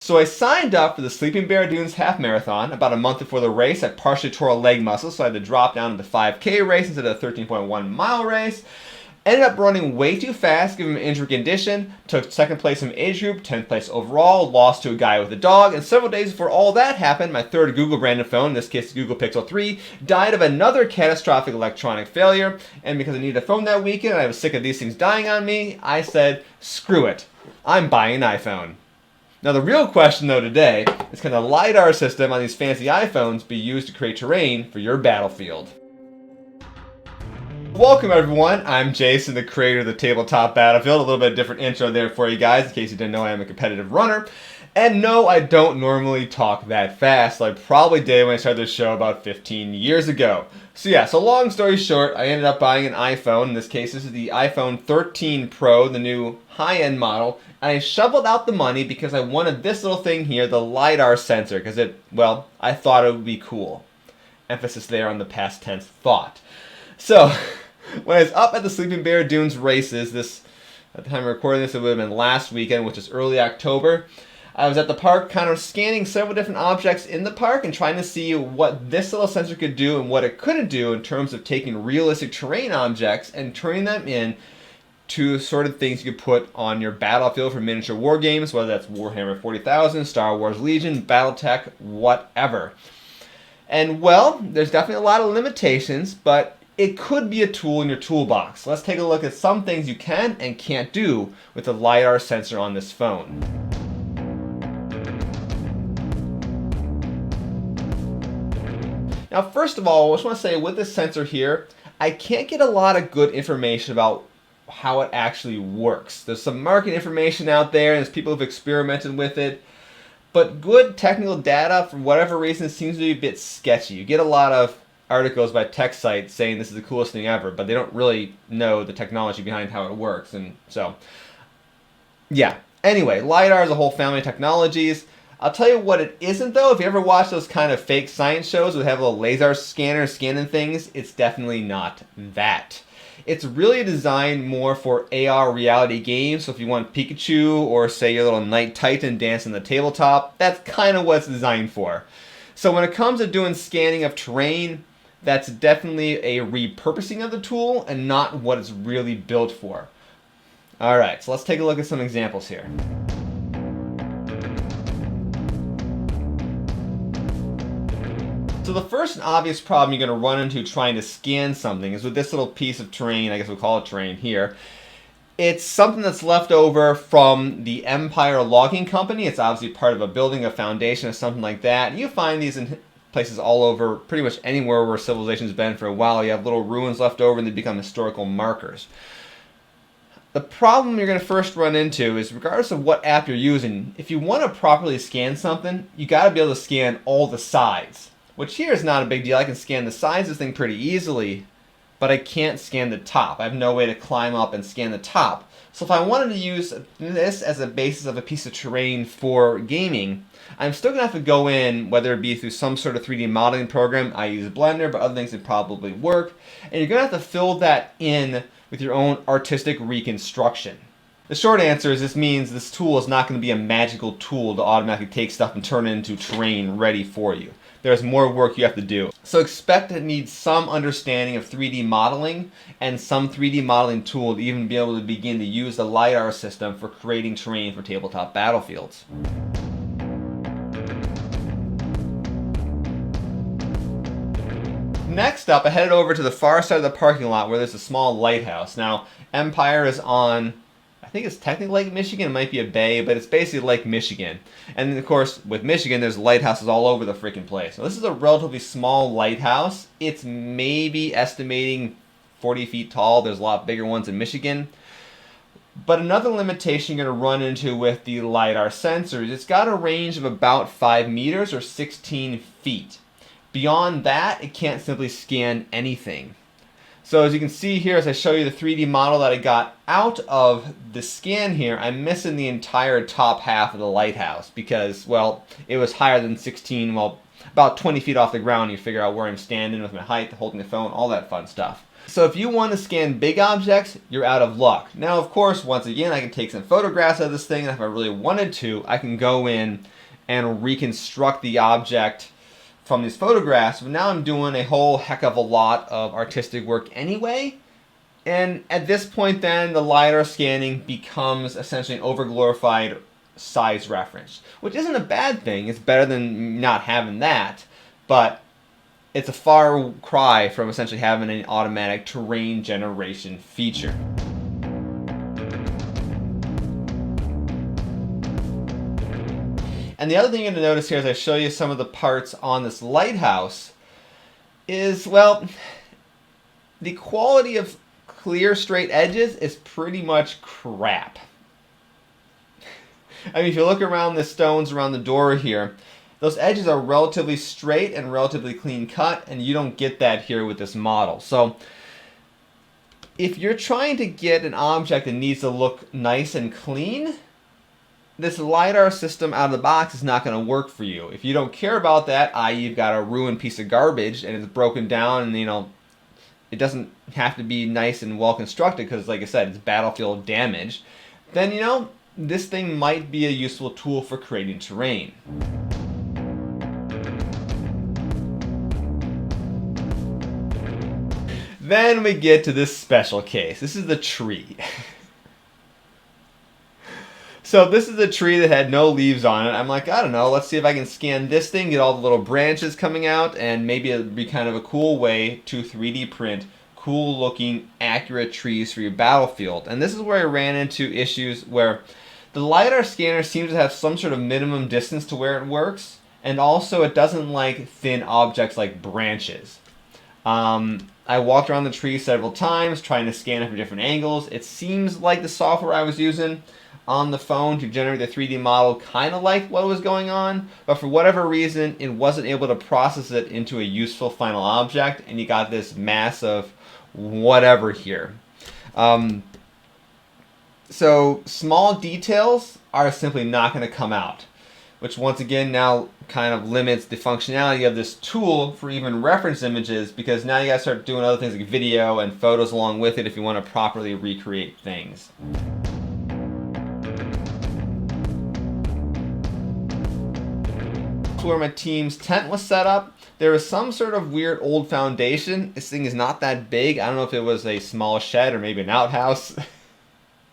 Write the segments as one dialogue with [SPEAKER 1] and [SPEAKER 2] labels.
[SPEAKER 1] So I signed up for the Sleeping Bear Dunes half marathon. About a month before the race, I partially tore a leg muscle, so I had to drop down to the 5K race instead of a 13.1 mile race. Ended up running way too fast given my injury condition. Took second place in my age group, 10th place overall, lost to a guy with a dog, and several days before all that happened, my third Google branded phone, in this case the Google Pixel 3, died of another catastrophic electronic failure. And because I needed a phone that weekend and I was sick of these things dying on me, I said, screw it, I'm buying an iPhone. Now the real question though today is, can the LIDAR system on these fancy iPhones be used to create terrain for your battlefield? Welcome everyone, I'm Jason, the creator of the Tabletop Battlefield. A little bit different intro there for you guys, in case you didn't know I am a competitive runner. And no, I don't normally talk that fast, like I probably did when I started this show about 15 years ago. So long story short, I ended up buying an iPhone. In this case, this is the iPhone 13 Pro, the new high-end model. And I shoveled out the money because I wanted this little thing here, the LIDAR sensor, because I thought it would be cool. Emphasis there on the past tense thought. So, when I was up at the Sleeping Bear Dunes races, at the time of recording this, it would have been last weekend, which is early October. I was at the park kind of scanning several different objects in the park and trying to see what this little sensor could do and what it couldn't do in terms of taking realistic terrain objects and turning them in to sort of things you could put on your battlefield for miniature war games, whether that's Warhammer 40,000, Star Wars Legion, Battletech, whatever. And well, there's definitely a lot of limitations, but it could be a tool in your toolbox. Let's take a look at some things you can and can't do with the LIDAR sensor on this phone. Now, first of all, I just want to say with this sensor here, I can't get a lot of good information about how it actually works. There's some market information out there, and there's people who've experimented with it, but good technical data, for whatever reason, seems to be a bit sketchy. You get a lot of articles by tech sites saying this is the coolest thing ever, but they don't really know the technology behind how it works. And so, yeah. Anyway, LIDAR is a whole family of technologies. I'll tell you what it isn't though. If you ever watch those kind of fake science shows that have a little laser scanner scanning things, it's definitely not that. It's really designed more for AR reality games. So if you want Pikachu or say your little Knight Titan dancing on the tabletop, that's kind of what it's designed for. So when it comes to doing scanning of terrain, that's definitely a repurposing of the tool and not what it's really built for. Alright, so let's take a look at some examples here. So the first and obvious problem you're going to run into trying to scan something is with this little piece of terrain, I guess we'll call it terrain here. It's something that's left over from the Empire Logging Company. It's obviously part of a building, a foundation, or something like that. You find these in places all over, pretty much anywhere where civilization's been for a while. You have little ruins left over and they become historical markers. The problem you're going to first run into is, regardless of what app you're using, if you want to properly scan something, you got to be able to scan all the sides. Which here is not a big deal. I can scan the sides of this thing pretty easily, but I can't scan the top. I have no way to climb up and scan the top. So if I wanted to use this as a basis of a piece of terrain for gaming, I'm still going to have to go in, whether it be through some sort of 3D modeling program. I use Blender, but other things would probably work. And you're going to have to fill that in with your own artistic reconstruction. The short answer is this means this tool is not going to be a magical tool to automatically take stuff and turn it into terrain ready for you. There's more work you have to do. So expect to need some understanding of 3D modeling and some 3D modeling tool to even be able to begin to use the LIDAR system for creating terrain for tabletop battlefields. Next up, I headed over to the far side of the parking lot where there's a small lighthouse. Now, Empire is on, I think it's technically Lake Michigan, it might be a bay, but it's basically Lake Michigan. And then, of course, with Michigan, there's lighthouses all over the freaking place. So this is a relatively small lighthouse. It's maybe estimating 40 feet tall. There's a lot bigger ones in Michigan. But another limitation you're going to run into with the LIDAR sensor is it's got a range of about 5 meters or 16 feet. Beyond that, it can't simply scan anything. So as you can see here, as I show you the 3D model that I got out of the scan here, I'm missing the entire top half of the lighthouse because, well, it was higher than 16, about 20 feet off the ground. You figure out where I'm standing with my height, holding the phone, all that fun stuff. So if you want to scan big objects, you're out of luck. Now, of course, once again, I can take some photographs of this thing, and if I really wanted to, I can go in and reconstruct the object from these photographs. But now I'm doing a whole heck of a lot of artistic work anyway. And at this point then, the LiDAR scanning becomes essentially an overglorified size reference, which isn't a bad thing. It's better than not having that, but it's a far cry from essentially having an automatic terrain generation feature. And the other thing you're going to notice here as I show you some of the parts on this lighthouse is, well, the quality of clear straight edges is pretty much crap. I mean, if you look around the stones around the door here, those edges are relatively straight and relatively clean cut, and you don't get that here with this model. So if you're trying to get an object that needs to look nice and clean, this LiDAR system out of the box is not going to work for you. If you don't care about that, i.e. you've got a ruined piece of garbage and it's broken down and, it doesn't have to be nice and well constructed because, like I said, it's battlefield damage, then, this thing might be a useful tool for creating terrain. Then we get to this special case. This is the tree. So this is a tree that had no leaves on it. I'm like, I don't know, let's see if I can scan this thing, get all the little branches coming out, and maybe it'd be kind of a cool way to 3D print cool looking, accurate trees for your battlefield. And this is where I ran into issues where the LiDAR scanner seems to have some sort of minimum distance to where it works, and also it doesn't like thin objects like branches. I walked around the tree several times trying to scan it from different angles. It seems like the software I was using on the phone to generate the 3D model kind of liked what was going on, but for whatever reason it wasn't able to process it into a useful final object, and you got this mass of whatever here. So small details are simply not going to come out, which once again now kind of limits the functionality of this tool for even reference images, because now you got to start doing other things like video and photos along with it if you want to properly recreate things. Where my team's tent was set up, there was some sort of weird old foundation. This thing is not that big. I don't know if it was a small shed or maybe an outhouse.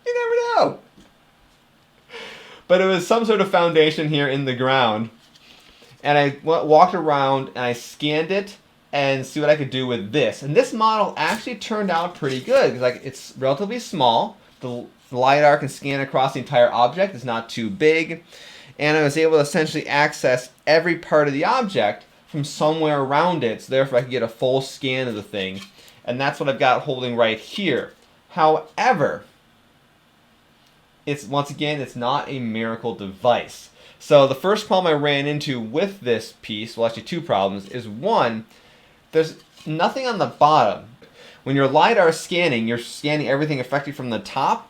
[SPEAKER 1] You never know. But it was some sort of foundation here in the ground. And I walked around and I scanned it and see what I could do with this. And this model actually turned out pretty good because it's relatively small. The LiDAR can scan across the entire object. It's not too big. And I was able to essentially access every part of the object from somewhere around it, so therefore I could get a full scan of the thing. And that's what I've got holding right here. However, once again, it's not a miracle device. So the first problem I ran into with this piece, well actually two problems, is one, there's nothing on the bottom. When you're LiDAR scanning, you're scanning everything effectively from the top,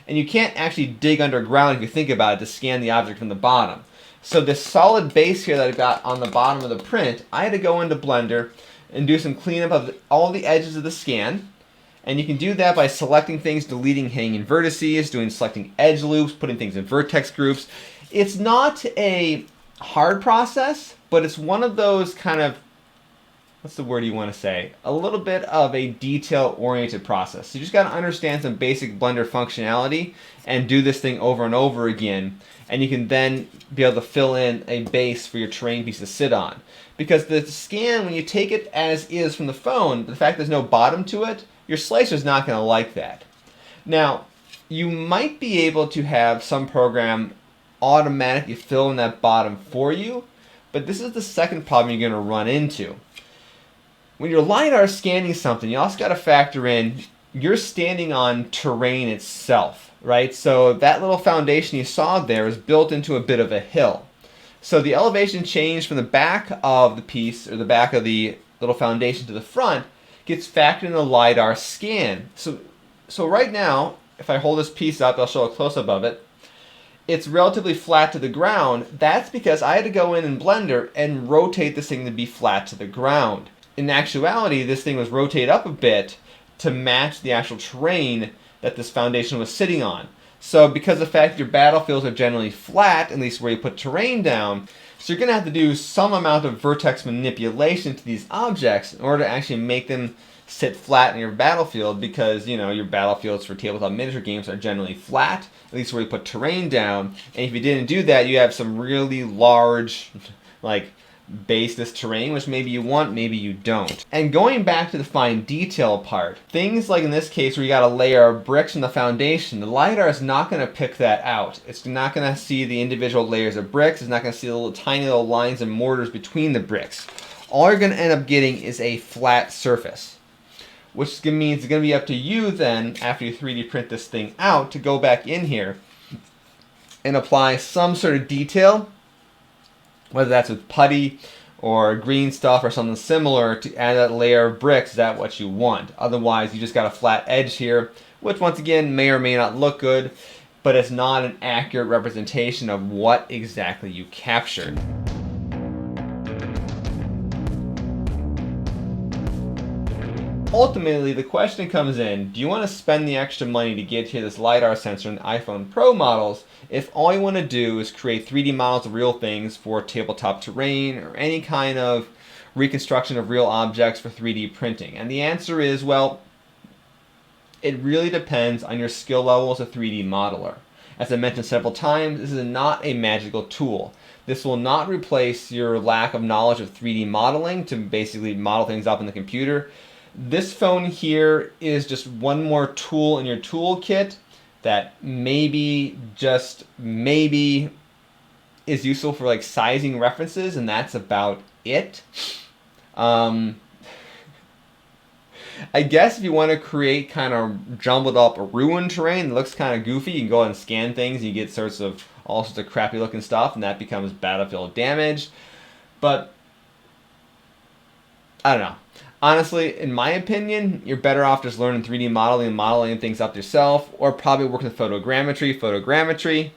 [SPEAKER 1] and you can't actually dig underground if you think about it to scan the object from the bottom. So this solid base here that I got on the bottom of the print, I had to go into Blender and do some cleanup of all the edges of the scan. And you can do that by selecting things, deleting hanging vertices, selecting edge loops, putting things in vertex groups. It's not a hard process, but it's one of those kind of, what's the word you want to say? A little bit of a detail-oriented process. So you just got to understand some basic Blender functionality and do this thing over and over again. And you can then be able to fill in a base for your terrain piece to sit on. Because the scan, when you take it as is from the phone, the fact there's no bottom to it, your slicer's not going to like that. Now, you might be able to have some program automatically fill in that bottom for you, but this is the second problem you're going to run into. When you're LiDAR scanning something, you also got to factor in you're standing on terrain itself, right? So that little foundation you saw there is built into a bit of a hill. So the elevation change from the back of the piece, or the back of the little foundation to the front, gets factored in the LiDAR scan. So right now, if I hold this piece up, I'll show a close-up of it. It's relatively flat to the ground. That's because I had to go in Blender and rotate this thing to be flat to the ground. In actuality, this thing was rotated up a bit to match the actual terrain that this foundation was sitting on. So because of the fact that your battlefields are generally flat, at least where you put terrain down, so you're going to have to do some amount of vertex manipulation to these objects in order to actually make them sit flat in your battlefield, because, you know, your battlefields for tabletop miniature games are generally flat, at least where you put terrain down. And if you didn't do that, you have some really large, like, baseless terrain, which maybe you want, maybe you don't. And going back to the fine detail part, things like in this case where you got a layer of bricks in the foundation, the LiDAR is not going to pick that out. It's not going to see the individual layers of bricks. It's not going to see the little tiny little lines and mortars between the bricks. All you're going to end up getting is a flat surface, which means it's going to be up to you then, after you 3D print this thing out, to go back in here and apply some sort of detail, whether that's with putty or green stuff or something similar, to add that layer of bricks. Is that what you want? Otherwise, you just got a flat edge here, which once again may or may not look good, but it's not an accurate representation of what exactly you captured. Ultimately, the question comes in, do you want to spend the extra money to get here this LiDAR sensor in the iPhone Pro models if all you want to do is create 3D models of real things for tabletop terrain or any kind of reconstruction of real objects for 3D printing? And the answer is, well, it really depends on your skill level as a 3D modeler. As I mentioned several times, this is not a magical tool. This will not replace your lack of knowledge of 3D modeling to basically model things up in the computer. This phone here is just one more tool in your toolkit that maybe, just maybe, is useful for like sizing references, and that's about it. I guess if you want to create kind of jumbled up ruined terrain that looks kind of goofy, you can go and scan things and you get all sorts of crappy looking stuff, and that becomes battlefield damage. But I don't know. Honestly, in my opinion, you're better off just learning 3D modeling and modeling things up yourself, or probably working with photogrammetry. Photogrammetry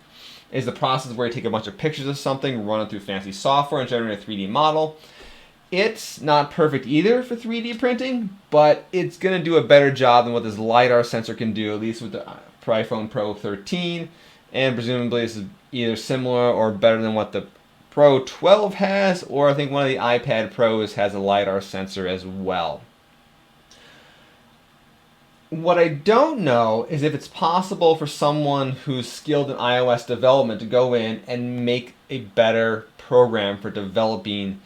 [SPEAKER 1] is the process where you take a bunch of pictures of something, run it through fancy software, and generate a 3D model. It's not perfect either for 3D printing, but it's going to do a better job than what this LiDAR sensor can do, at least with the iPhone Pro 13, and presumably this is either similar or better than what the Pro 12 has, or I think one of the iPad Pros has a LiDAR sensor as well. What I don't know is if it's possible for someone who's skilled in iOS development to go in and make a better program for developing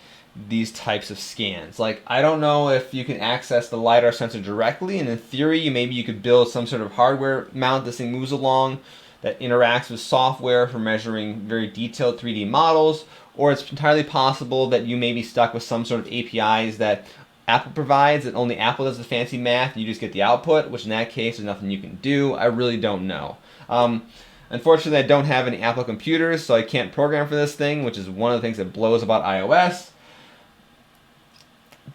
[SPEAKER 1] these types of scans. Like, I don't know if you can access the LiDAR sensor directly, and in theory, maybe you could build some sort of hardware mount this thing moves along that interacts with software for measuring very detailed 3D models, or it's entirely possible that you may be stuck with some sort of APIs that Apple provides, that only Apple does the fancy math, and you just get the output, which in that case, there's nothing you can do. I really don't know. Unfortunately, I don't have any Apple computers, so I can't program for this thing, which is one of the things that blows about iOS.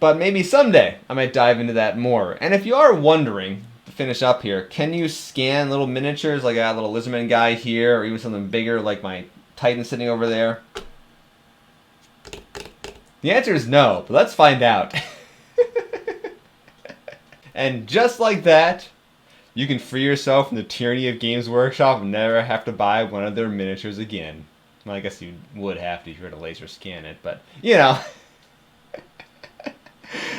[SPEAKER 1] But maybe someday I might dive into that more. And if you are wondering, to finish up here, can you scan little miniatures, like I got a little lizardman guy here, or even something bigger like my Titan sitting over there? The answer is no, but let's find out. And just like that, you can free yourself from the tyranny of Games Workshop and never have to buy one of their miniatures again. Well, I guess you would have to if you were to laser scan it, but, you know.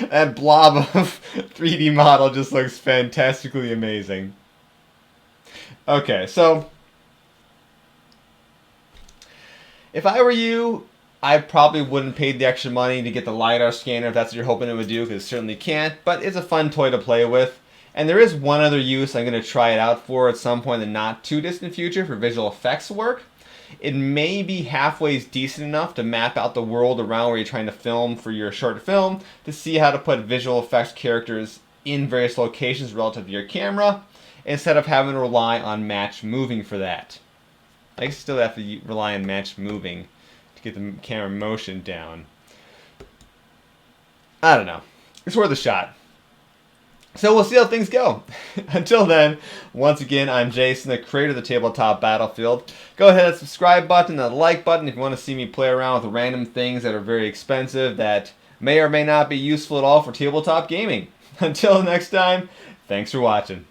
[SPEAKER 1] That blob of 3D model just looks fantastically amazing. Okay, so if I were you, I probably wouldn't pay the extra money to get the LiDAR scanner if that's what you're hoping it would do, because it certainly can't, but it's a fun toy to play with. And there is one other use I'm going to try it out for at some point in the not too distant future for visual effects work. It may be halfway decent enough to map out the world around where you're trying to film for your short film, to see how to put visual effects characters in various locations relative to your camera, instead of having to rely on match moving for that. I still have to rely on match moving to get the camera motion down. I don't know. It's worth a shot. So we'll see how things go. Until then, once again, I'm Jason, the creator of the Tabletop Battlefield. Go ahead and subscribe button, the like button if you want to see me play around with random things that are very expensive that may or may not be useful at all for tabletop gaming. Until next time, Thanks for watching.